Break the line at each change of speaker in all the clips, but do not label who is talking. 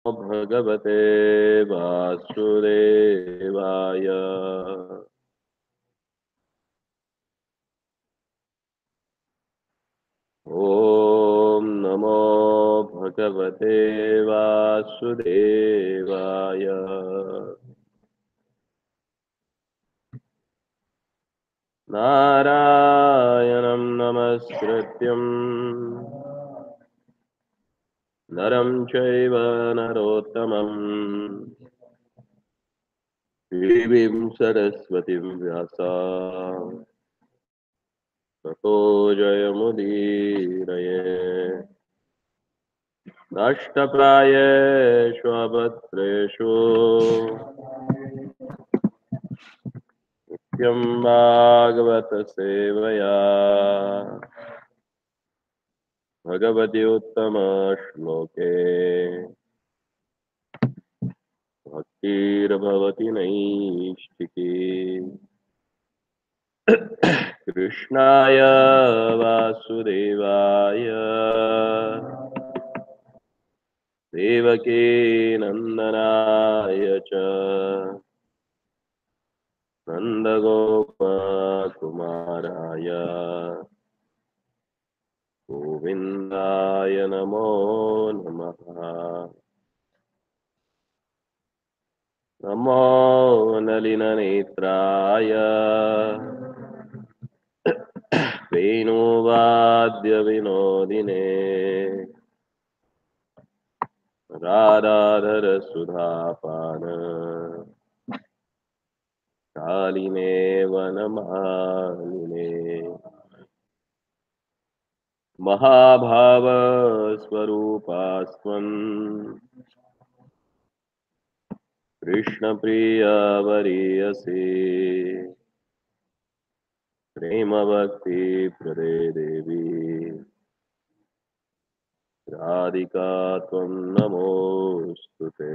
भगवते वासुदेवाय। ॐ नमो भगवते वासुदेवाय। नारायणं नमस्कृत्यं नरं चैव नरोत्तमं देवीं सरस्वतीं व्यासा ततो जयमुदीरये। नष्टप्रायेषु अभद्रेषु नित्यं भागवत सेवया भगवति उत्तम श्लोके भक्तिर्भवति नैष्ठिकी। कृष्णाय वासुदेवाय देवकी नन्दनाय च नन्दगोपकुमाराय गोविन्दाय नमो नमः। नमो नलिननेत्राय वेणुवाद्यविनोदिने राधाधरसुधापान शालिने वनमालिने महाभावस्वरूपास्त्वं कृष्णप्रियवरीयसे प्रेमभक्ति प्रदे देवी राधिका त्वं नमोऽस्तुते।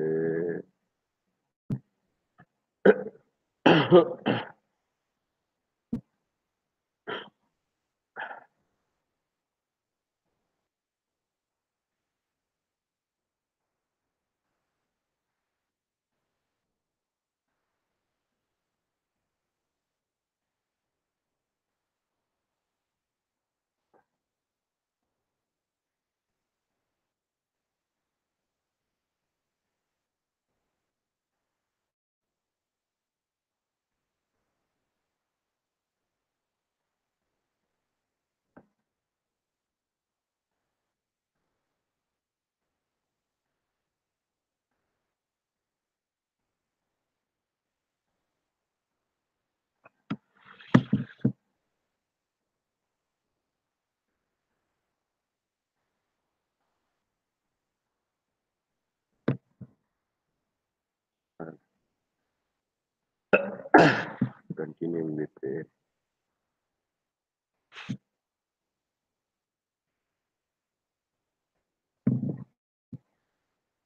Continuing with the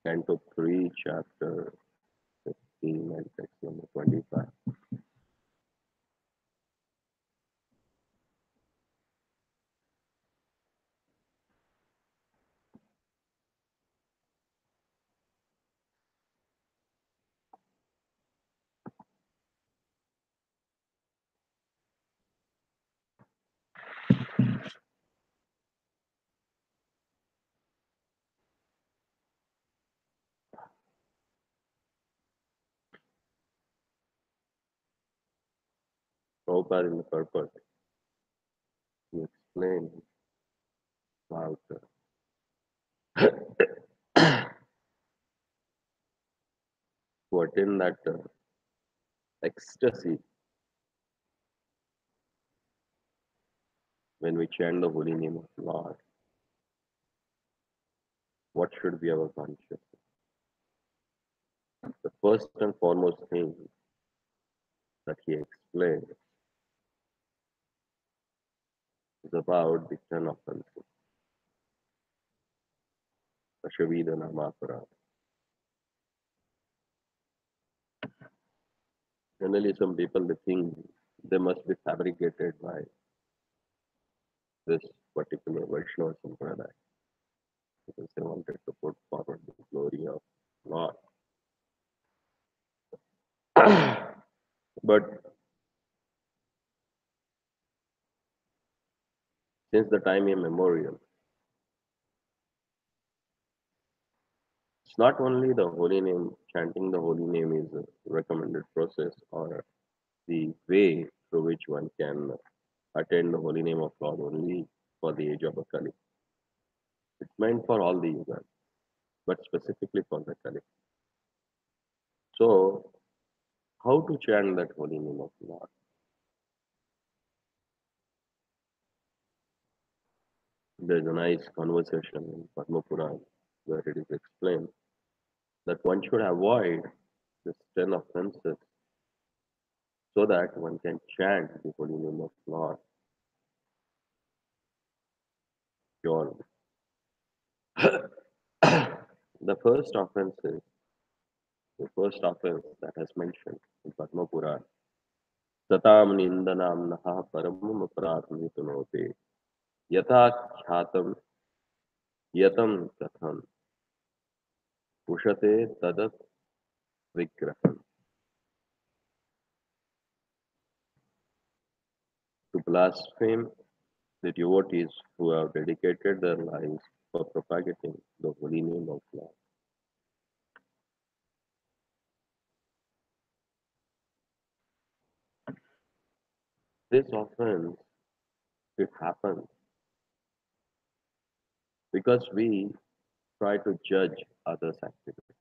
Canto 3, Chapter 15 and text number 25. Prabhupada in the purport, he explained about to attain that ecstasy when we chant the holy name of Lord. What should be our consciousness? The first and foremost thing that he explained is about the 10 offenses, Ashavida Namapara. Generally, some people they think they must be fabricated by this particular Vaishnava Sampradaya because they wanted to put forward the glory of Since the time immemorial, it's not only the holy name, chanting the holy name is a recommended process or the way through which one can attain the holy name of God only for the age of a Kali. It's meant for all the yugas, but specifically for the Kali. So, how to chant that holy name of Lord? There's a nice conversation in Padma Puran where it is explained that one should avoid the 10 offenses so that one can chant the holy name of Lord purely. The first offense is the first offense that has mentioned in Padma Puran. Tatam nindanam naha paramam aparadhamitunote yata khyatam yatam katham pushate tadat vigraham. To blaspheme the devotees who have dedicated their lives for propagating the holy name of Lord. This offense, it happens because we try to judge others' activities.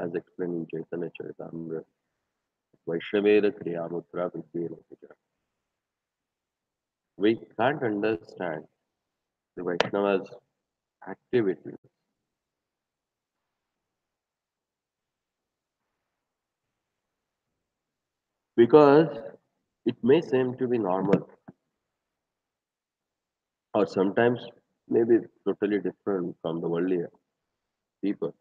As explained in Chaitanya Charitamrita, Vaishnaveda Kriyamutra Vidyena Puja. We can't understand the Vaishnava's activities because it may seem to be normal or sometimes maybe totally different from the worldly people,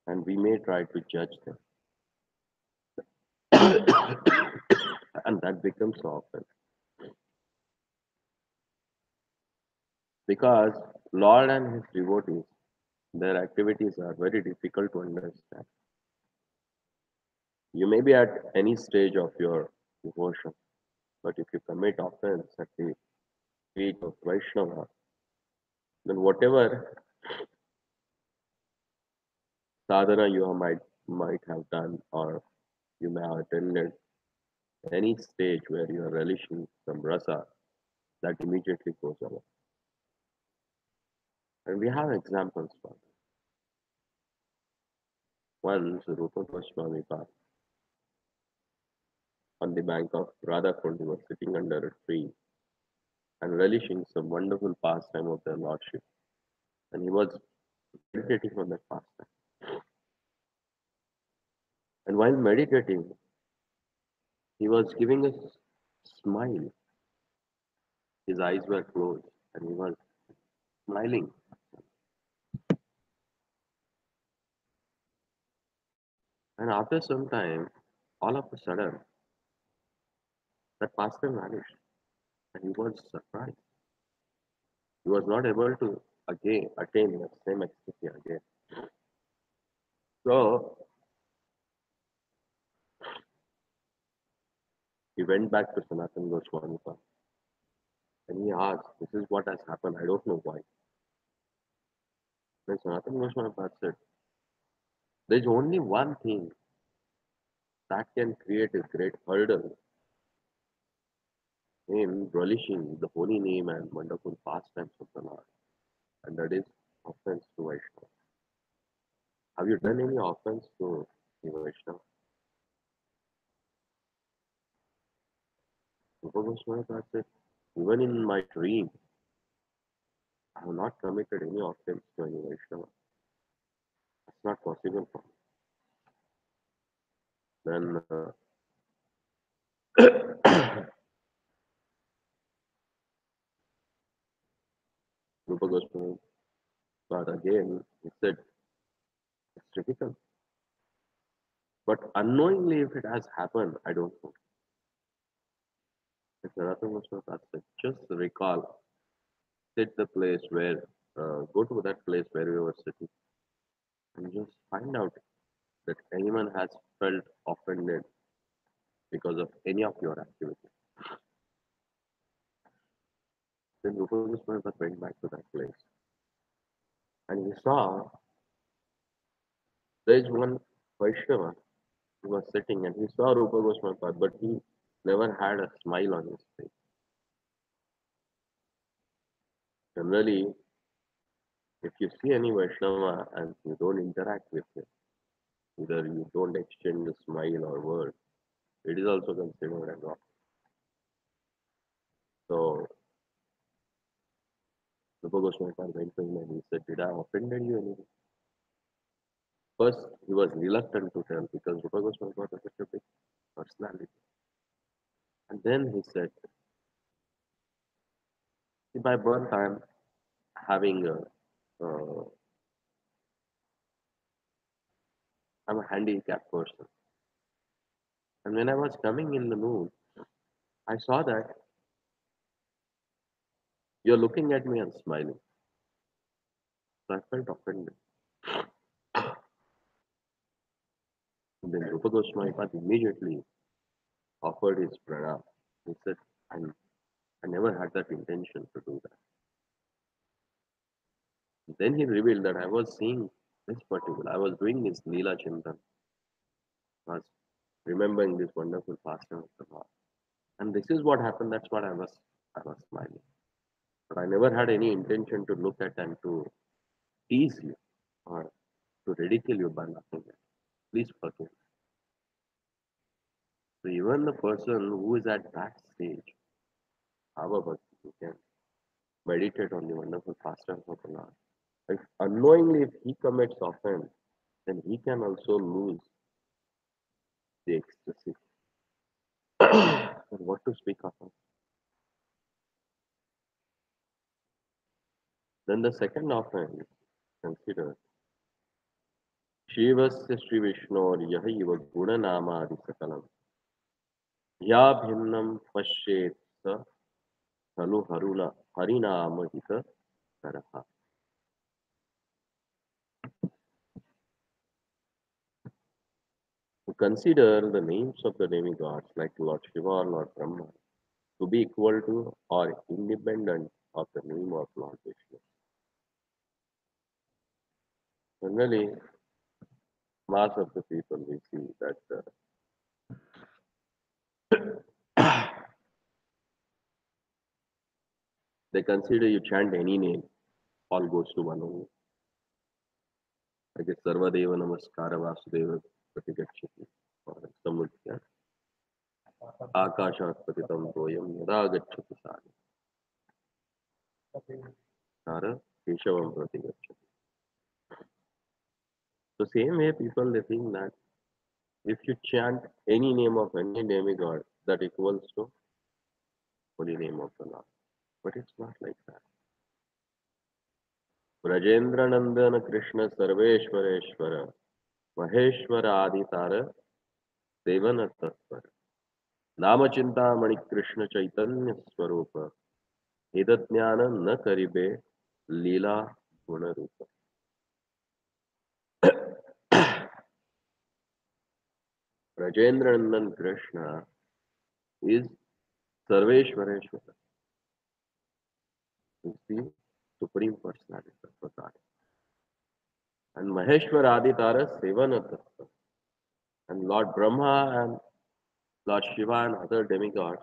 and we may try to judge them. And that becomes so often because Lord and his devotees, their activities are very difficult to understand. You may be at any stage of your devotion, but if you commit offense at the feet of Vaishnava, then whatever sadhana you might have done, or you may have attended any stage where you are relishing some rasa, that immediately goes away. And we have examples for that. Once Rupa Goswami Park on the bank of Radhakund was sitting under a tree and relishing some wonderful pastime of their lordship. And he was meditating on that pastime. And while meditating, he was giving a smile. His eyes were closed and he was smiling. And after some time, all of a sudden, that pastime vanished. And he was surprised. He was not able to again attain the same ecstasy again. So he went back to Sanatan Goswami and he asked, "This is what has happened. I don't know why." Then Sanatan Goswami said, "There's only one thing that can create a great hurdle in relishing the holy name and wonderful pastimes of the Lord, and that is offense to Vaishnava." Have you done any offense to the Vaishnava? Rupa Goswami said, "Even in my dream, I have not committed any offense to any Vaishnava. It's not possible for me." Then Rupa Goswami, but again, he said, "It's difficult. But unknowingly, if it has happened, I don't know." If Sanatana Goswami said, "Just recall, sit the place where, go to that place where we were sitting and just find out that anyone has felt offended because of any of your activity. Then Rupa Goswami went back to that place and he saw there is one Vaishnava who was sitting and he saw Rupa Goswami, but he never had a smile on his face. Generally, if you see any Vaishnava and you don't interact with him, either you don't exchange a smile or word, it is also considered as wrong. So Rupa Goswami went to him and he said, "Did I offended you anything?" First, he was reluctant to tell because Rupa Goswami was such a big personality. And then he said, "See, by birth, I'm having I'm a handicapped person. And when I was coming in the mood, I saw that you're looking at me and smiling. So I felt offended." And then Rupa Goswami immediately offered his pranam. He said, I never had that intention to do that. Then he revealed that I was seeing this particular, I was doing this Leela Chintan, I was remembering this wonderful pastime of the Lord. And this is what happened, that's what I was smiling. But I never had any intention to look at and to tease you or to ridicule you by laughing at. Please forgive. So even the person who is at that stage, however, you can meditate on the wonderful pastimes of the Lord. If unknowingly, if he commits offense, then he can also lose the ecstasy. And what to speak of? Then the second offense considered Shivasya Sri Vishnu Yahiva Gunanamadi Sakalam Ya Bhinnam Pashet Sa Halu Harula Harinama Hita Karaha. To consider the names of the demigods like Lord Shiva or Lord Brahma to be equal to or independent of the name of Lord Vishnu. Generally, mass of the people we see that they consider you chant any name, all goes to one only. Like it's Sarvadeva Namaskara Vasudeva Pratigachati or Samudya Akashat Patitam Toyam Yada Gachati Sara Keshavam Pratigachati. So same way people they think that if you chant any name of any demigod, that equals to holy name of the Lord. But it's not like that. Brajendra Nandana Krishna Sarveshwareshwara Maheshwara Aditara Devana Tattva Namachintamani Krishna Chaitanya Swarupa Edajnana न करिबे लीला गुण रूप. Rajendra Nandan Krishna is Sarveshwareshwara, is the Supreme Personality of God. And Maheshwar Aditara Sevana Tattva. And Lord Brahma and Lord Shiva and other demigods,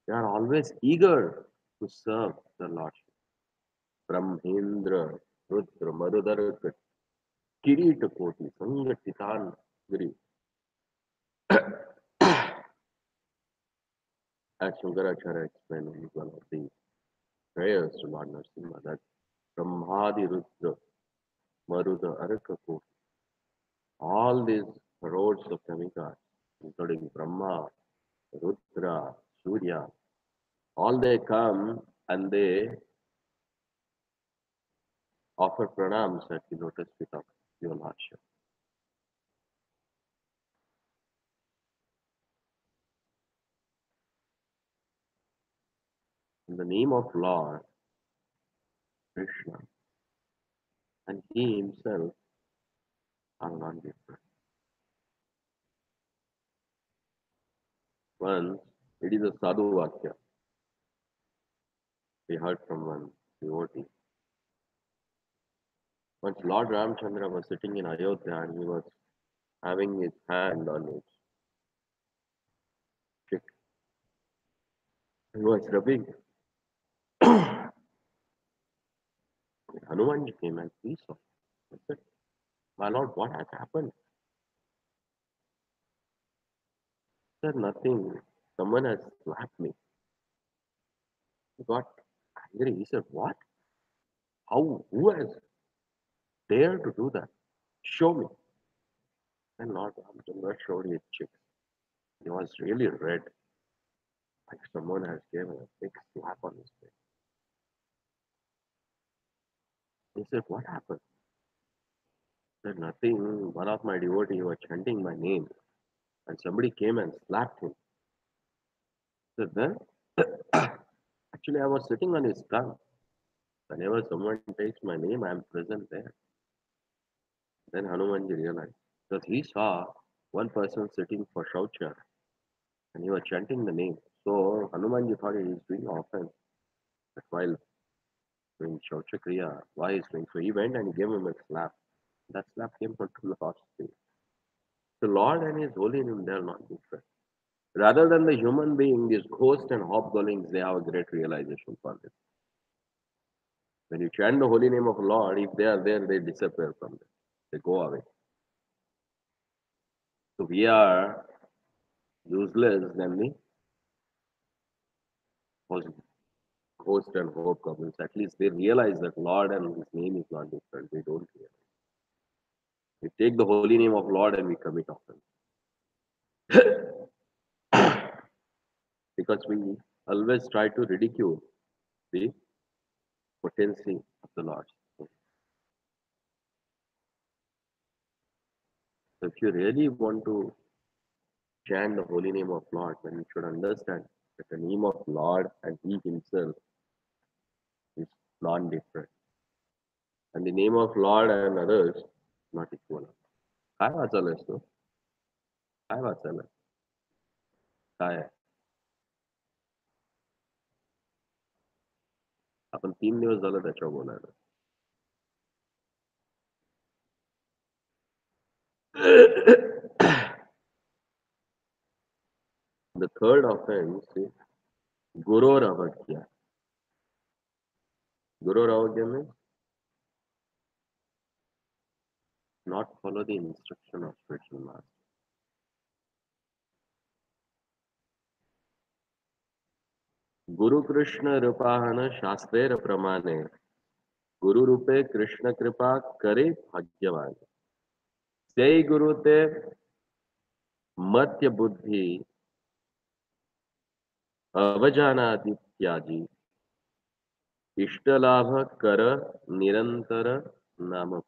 they are always eager to serve the Lord Shiva. Brahmendra, Rudra, Madhudara, Kirita Koti, Sangatitan, Giri. As Shankaracharya explained in one of the prayers to Lord Narasimha, that Brahmadi Rudra, Maruda, Araka Koti, all these roads of demigods, including Brahma, Rudra, Surya, all they come and they offer pranams at the lotus feet of your Lordship. In the name of Lord Krishna, and He Himself are not different. Once, it is a sadhu vakya. We heard from one devotee. Once Lord Ramchandra was sitting in Ayodhya and he was having his hand on his cheek. He was rubbing. Hanumanji came and he saw. I said, my lord, what has happened? He said, nothing. Someone has slapped me. He got angry. He said, what? How? Who has dared to do that? Show me. And Lord Ramchandra showed his cheek. He was really red, like someone has given a big slap on his face. He said, what happened? He said, nothing. One of my devotees was chanting my name, and somebody came and slapped him. He said, then, actually, I was sitting on his tongue. Whenever someone takes my name, I am present there. Then Hanumanji realized, because he saw one person sitting for Shaucha, and he was chanting the name. So Hanumanji thought he is doing offense. But while doing Shaucha Kriya, why is doing so? He went and he gave him a slap. That slap came from the Lord's face. The Lord and His holy name, they are not different. Rather than the human being, these ghosts and hobgoblins, they have a great realization for this. When you chant the holy name of Lord, if they are there, they disappear from there. They go away. So we are useless than the ghost and hobgoblins. At least they realize that Lord and His name is not different. They don't realize. We take the holy name of Lord and we commit offense. Because we always try to ridicule the potency of the Lord. So if you really want to chant the holy name of Lord, then you should understand that the name of Lord and He Himself is non-different. And the name of Lord and others not equal. काय वाचायलास तू? काय वाचायला? काय आहे? आपण 3 दिवस झालं त्याच्यावर बोलायला. The third offense is Guru Ravagya. Guru Ravagya means not follow the instruction of spiritual master. Guru Krishna Rupahana Shastera Pramane Guru Rupe Krishna Kripa Kare Bhagyavan. Sei Guru Te Matya Buddhi Avajana Tyaji Ishtalabha Kara Nirantara Nama.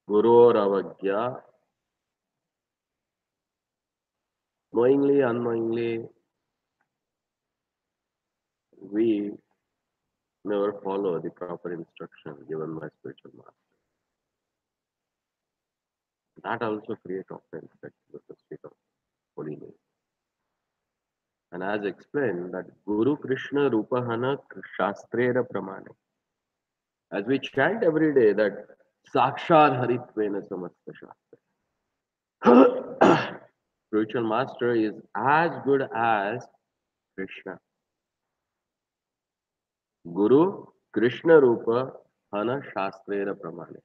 Guru Ravagya, knowingly, unknowingly, we never follow the proper instruction given by spiritual master. That also creates offense that with the state of holy name. And as explained, that Guru Krishna Rupahana Shastrera Pramane. As we chant every day that Sakshar Haritvena Samasta Shastra. Spiritual master is as good as Krishna. Guru Krishna Rupa Hana Shastrera Pramane.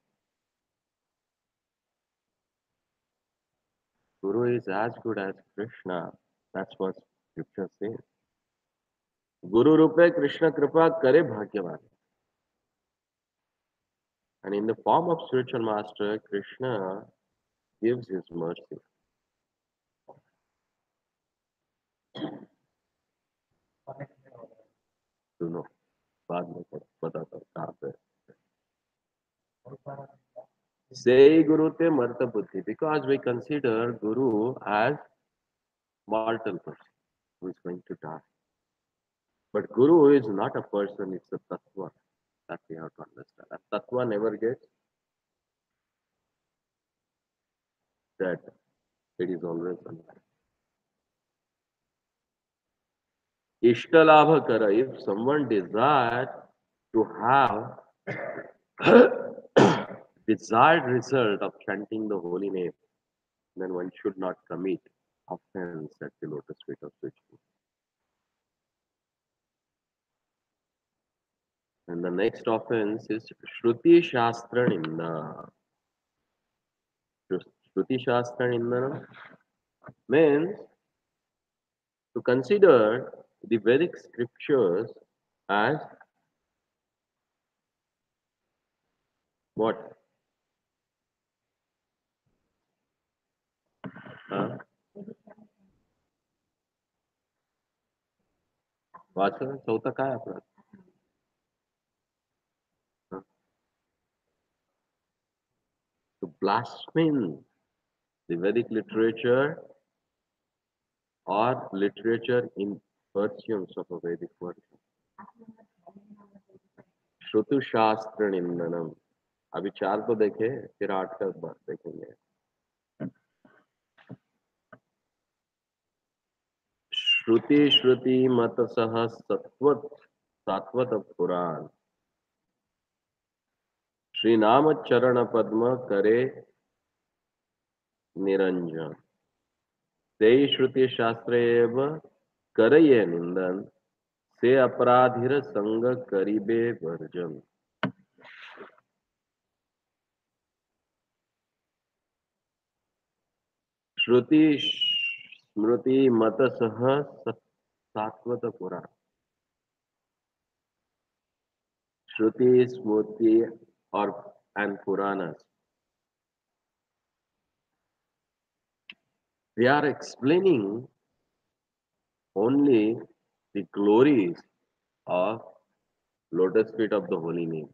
Guru is as good as Krishna. That's what scripture says. Guru Rupe Krishna Kripa Kare Bhagyavan. And in the form of spiritual master, Krishna gives his mercy. To know. बाद में बताता हूँ कहाँ पे. Say Guru te marta buddhi, because we consider Guru as mortal person who is going to die. But Guru is not a person, it's a tattva that we have to understand. A tattva never gets that it is always alive. Ishtalabhakara, if someone desires to have desired result of chanting the holy name, then one should not commit offense at the lotus feet of Vishnu. And the next offense is Shruti Shastra Ninda. Shruti Shastra Ninda means to consider the Vedic scriptures as what? Huh? वाचन चौथा काय आपला? Huh? To blaspheme the Vedic literature or literature in pursuance of a Vedic version. श्रुतु शास्त्र निंदनम. अभी 4 तो देखे, फिर 8 का बात देखेंगे. श्रुति श्रुति मत सह सत्वत सात्वत पुराण श्री नाम चरण पद्म करे निरंजन ते श्रुति शास्त्र एव करये निंदन से अपराधिर संग करिबे वर्जन. श्रुति स्मृति मत सह सात्वत पुराण. Shruti, Smriti, or and Puranas. They are explaining only the glories of lotus feet of the holy name.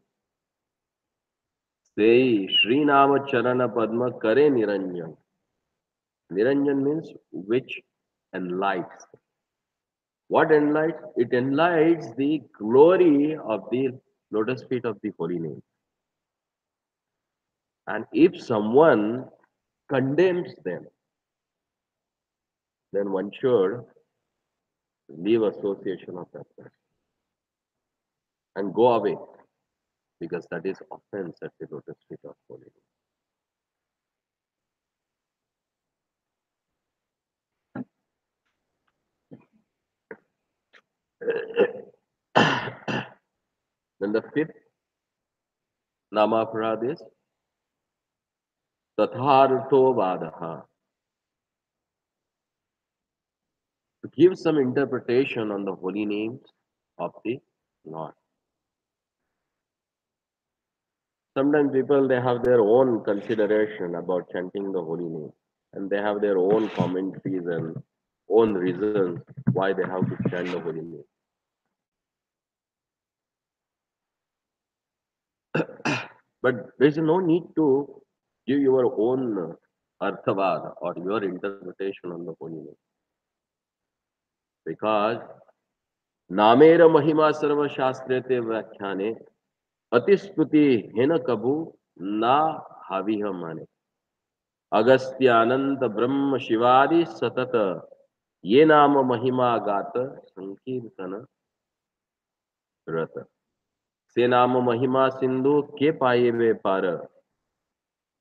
Say Sri Nama Charana Padma Kare Niranjan. Niranjan means which enlights. What enlights? It enlights the glory of the lotus feet of the holy name. And if someone condemns them, then one should leave association of that person and go away, because that is offense at the lotus feet of holy name. Then the fifth namaparad is tathartho vadaha. To give some interpretation on the holy names of the Lord. Sometimes people, they have their own consideration about chanting the holy name, and they have their own commentaries and own reasons why they have to chant the holy name. But there is no need to give your own arthavad or your interpretation on the holy name, because नामेर महिमा सर्व शास्त्रेते व्याख्याने अतिस्तुति हेन कबू ना हाविह माने. अगस्त्य अनंत ब्रह्म शिवादि सतत ये नाम महिमा गात संकीर्तन रत. से नाम महिमा सिंधु के पाए वे पार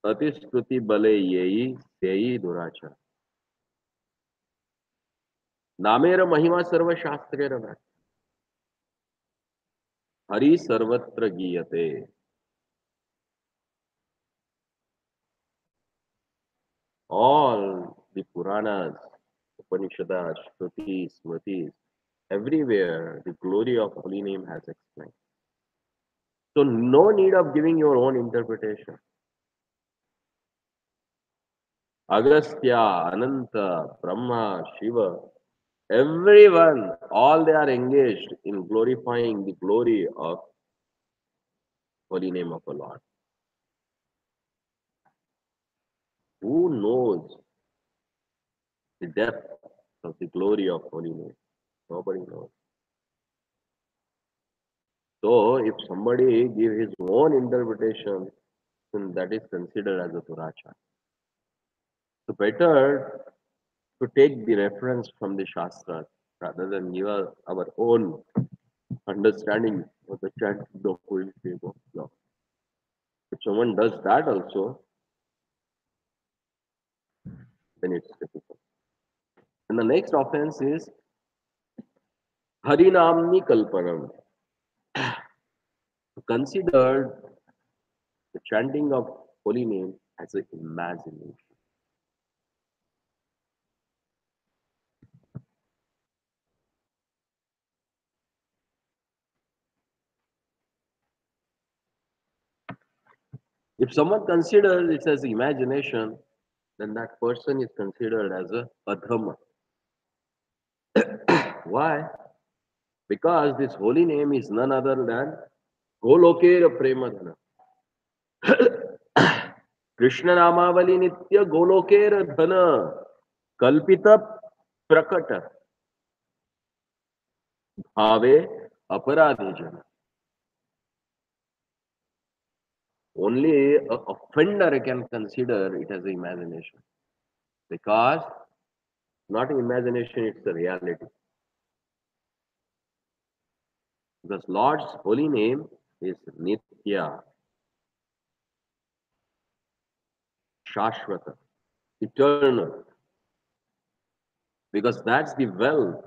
अतिस्तुति बले येई सेई दुराचार. नामेर महिमा सर्व शास्त्रेर व्याख्याने हरि सर्वत्र गीयते. All the Puranas, Upanishads, Shrutis, Smritis, everywhere the glory of holy name has explained. So no need of giving your own interpretation. Agastya, Ananta, Brahma, Shiva, everyone, all they are engaged in glorifying the glory of holy name of the Lord. Who knows the depth of the glory of holy name? Nobody knows. So if somebody give his own interpretation, then that is considered as a durachara. So better to take the reference from the Shastras rather than give our own understanding of the chant of the holy name of Lord. If someone does that also, then it's difficult. And the next offense is Harinamni Kalpanam. Considered the chanting of holy name as an imagination. If someone considers it as imagination, then that person is considered as a adhama. Why? Because this holy name is none other than Golokera Premadhana. Krishna Namavali Nitya Golokera Dhana Kalpita Prakata Bhave Aparadhijana. Only a offender can consider it as imagination because not imagination, it's a reality. Because Lord's holy name is Nitya, Shashvata, eternal, because that's the wealth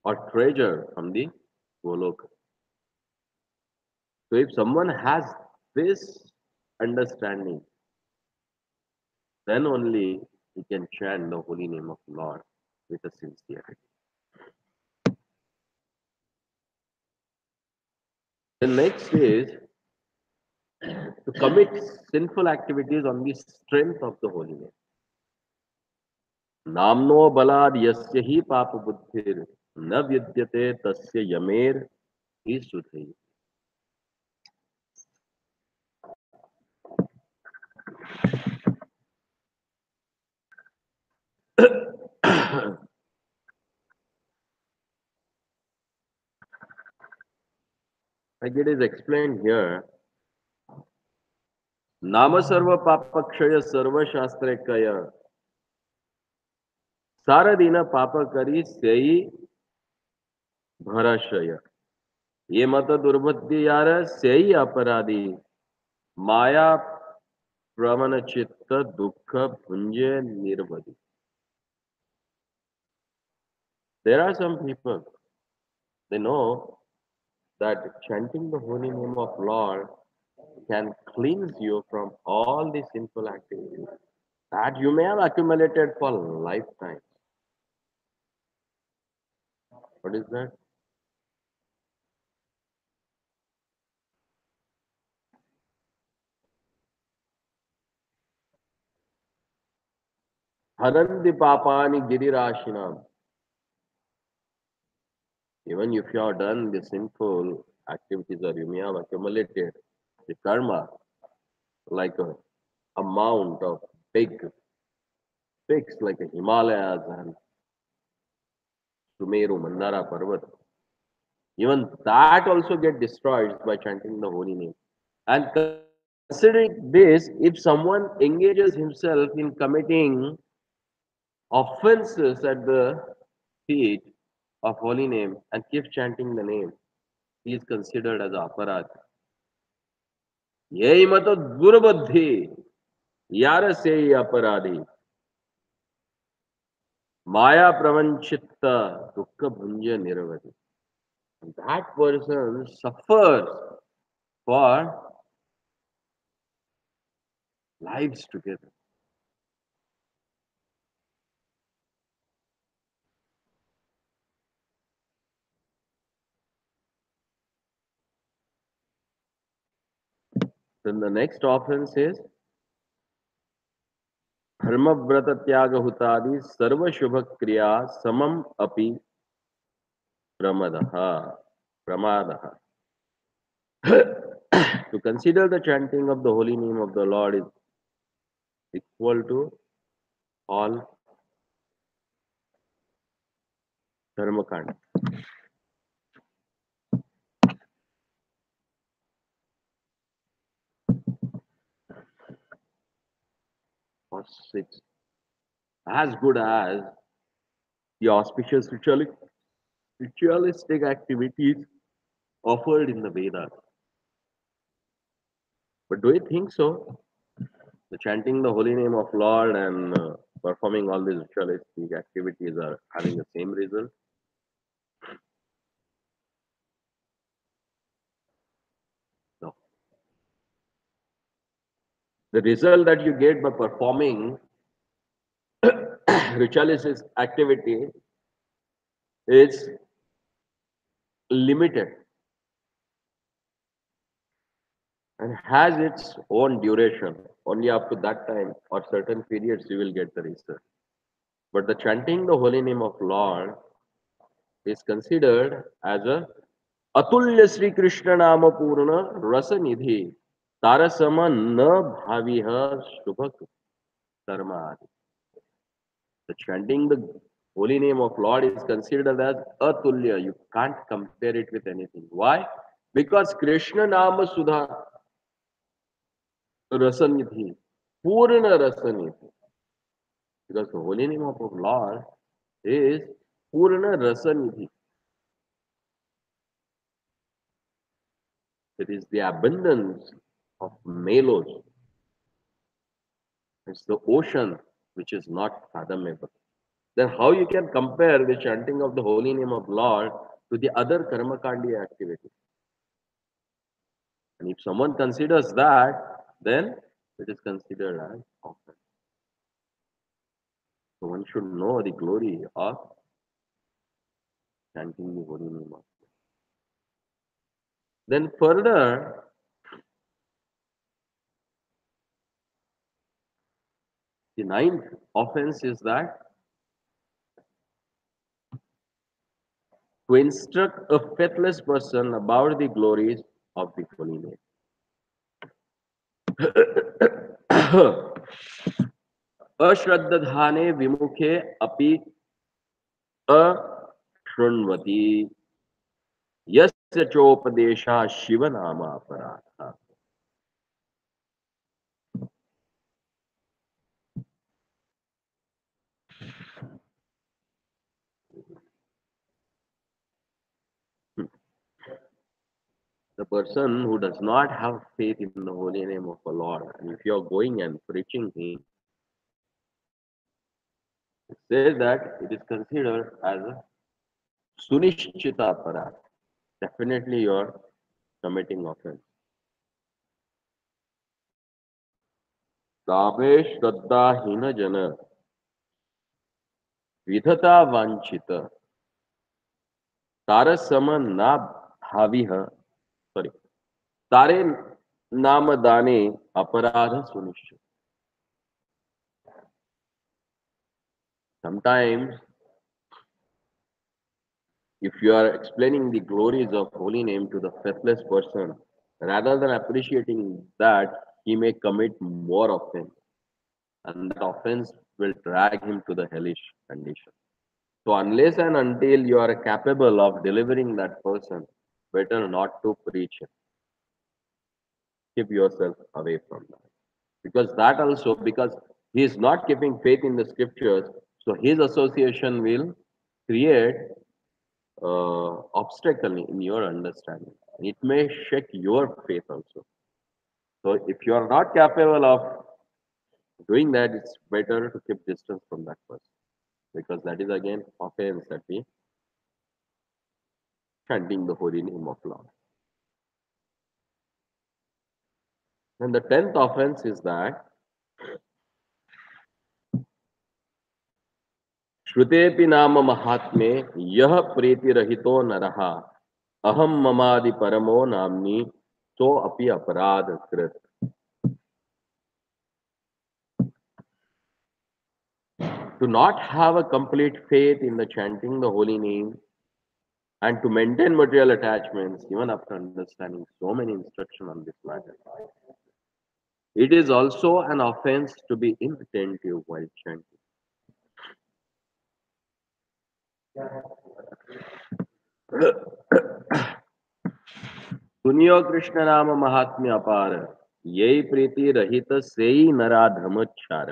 or treasure from the Goloka. So if someone has this understanding, then only he can chant the holy name of Lord with a sincerity. The next is to commit sinful activities on the strength of the holy name. नामनो बलाद यस्य ही पाप बुद्धिर न विद्यते तस्य यमेर ही सुधि. Like it is explained here, नाम सर्व पापक्षय सर्व शास्त्र कय सारा दिन पाप करी सेई भराशय ये मत दुर्बुद्धि यार सेई अपराधी माया प्रमन चित्त दुख भुंजे निर्वधि. There are some people, they know that chanting the holy name of Lord can cleanse you from all the sinful activities that you may have accumulated for lifetime. What is that? Hanandi papani girirashinam. Even if you have done the sinful activities or you may have accumulated the karma like a amount of big peaks like the Himalayas and Sumeru, Mandara Parvat, even that also get destroyed by chanting the holy name. And considering this, if someone engages himself in committing offenses at the feet of holy name and keeps chanting the name, he is considered as aparad. Yei mato durbuddhi yara se aparadi maya pravanchitta dukkha bhunja niravati. That person suffers for lives together. Then the next offense is धर्मव्रत त्याग हुतादि सर्व शुभ क्रिया समम अपि pramadah pramadah. To consider the chanting of the holy name of the Lord is equal to all dharmakanda. Verse 6. as good as the auspicious ritualistic activities offered in the Vedas. But do you think so? The chanting the holy name of Lord and performing all these ritualistic activities are having the same result? No. The result that you get by performing ritualistic activity is limited and has its own duration. Only up to that time or certain periods you will get the result. But the chanting the holy name of Lord is considered as a अतुल्य श्री कृष्ण नाम पूर्ण रस निधि तारसम न भाविह शुभ Karma. The chanting the holy name of Lord is considered as atulya. You can't compare it with anything. Why? Because Krishna Nama Sudha Rasanidhi, Purna Rasanidhi. Because the holy name of Lord is Purna Rasanidhi. It is the abundance of mellows. It's the ocean which is not fathomable. Then how you can compare the chanting of the holy name of Lord to the other karmakandi activities? And if someone considers that, then it is considered as offense. So one should know the glory of chanting the holy name of. Then further, the ninth offense is that to instruct a faithless person about the glories of the holy name. अश्रद्धधाने विमुखे अपि अशृण्वति यस्य चोपदेशा शिवनामापराधः. The person who does not have faith in the holy name of the Lord, and if you are going and preaching Him, it says that it is considered as a sunishchita aparat. Definitely you are committing offense. कामे श्रद्धाहीन जन विधता वांछित तारसम ना भाविह sorry तारे नाम दाने अपराध सुनिश्चित. Sometimes if you are explaining the glories of holy name to the faithless person, rather than appreciating that, he may commit more offense, and that offense will drag him to the hellish condition. So unless and until you are capable of delivering that person, better not to preach him. Keep yourself away from that. Because that also, because he is not keeping faith in the scriptures, so his association will create obstacle in your understanding. It may shake your faith also. So if you are not capable of doing that, it's better to keep distance from that person, because that is again offense that we chanting the holy name of Lord. And the 10th offense is that श्रुतेपि नाम महात्मे यह प्रीति रहितो नरः अहम ममादि परमो नामनी तो अपि अपराध कृत. To not have a complete faith in the chanting the holy name and to maintain material attachments even after understanding so many instructions on this matter. It is also an offense to be inattentive while chanting. सुनियो कृष्ण नाम महात्म्य अपार यही प्रीति रहित सेई नरा धर्मोच्चार.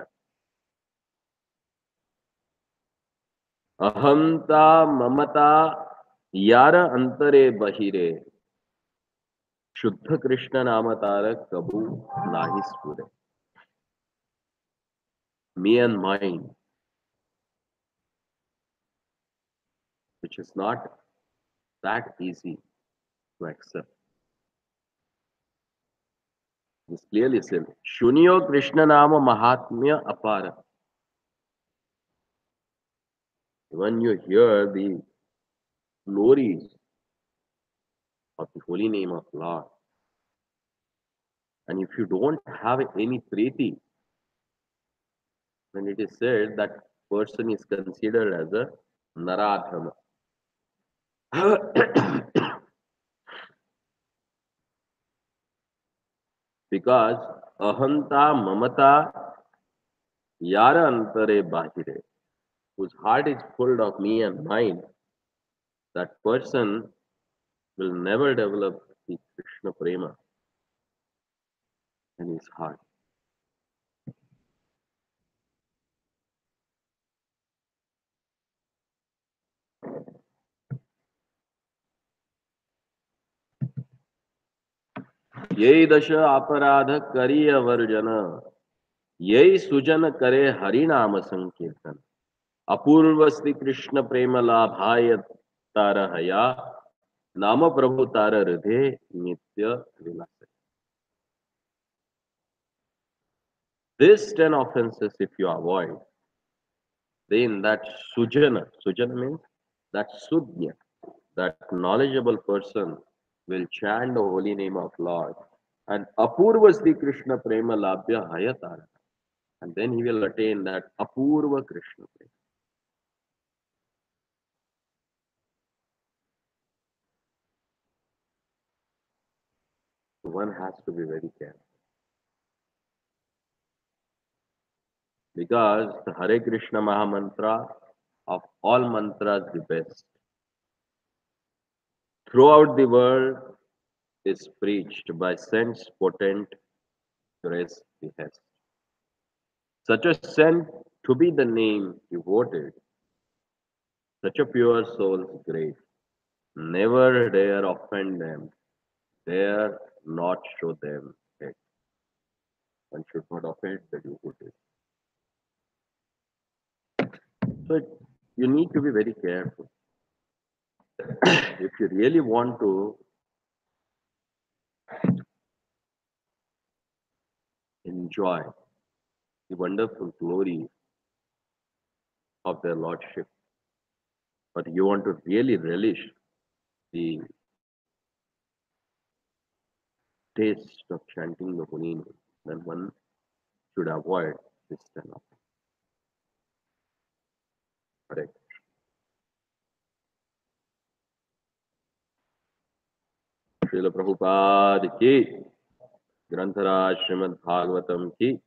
अहंता ममता यार अंतरे बहिरे शुद्ध कृष्ण नाम तारक कबू नाही स्फुरे. Me and mine, which is not that easy to accept. This clearly said, Shunyo Krishna Nama Mahatmya Apara. When you hear the glories of the holy name of Lord, and if you don't have any priti, then it is said that person is considered as a naradhama. Because ahanta mamata yara antare bahire, whose heart is full of me and mine, that person will never develop the Krishna prema in his heart. यही दश अपराध करिय version, यही सुजन करे हरि नाम संकीर्तन. अपूर्व श्री कृष्ण प्रेम लाभाय तारहया, नाम प्रभु तार हृदय नित्य विलास. These 10 offenses, if you avoid, then that sujana means that sudnya, that knowledgeable person will chant the holy name of Lord. And apurva Sri Krishna prema labhya hayatara. And then he will attain that apurva Krishna prema. So one has to be very careful. Because the Hare Krishna Maha Mantra of all mantras the best. Throughout the world is preached by saints potent grace behest. Such a saint to be the name devoted, such a pure soul's great. Never dare offend them, dare not show them hate. One should not offend the devotee. So you need to be very careful. If you really want to enjoy the wonderful glory of their lordship, but you want to really relish the taste of chanting the holy name, then one should avoid this kind of thing. Correct. Srila Prabhupada ki, Granthara Srimad Bhagavatam ki,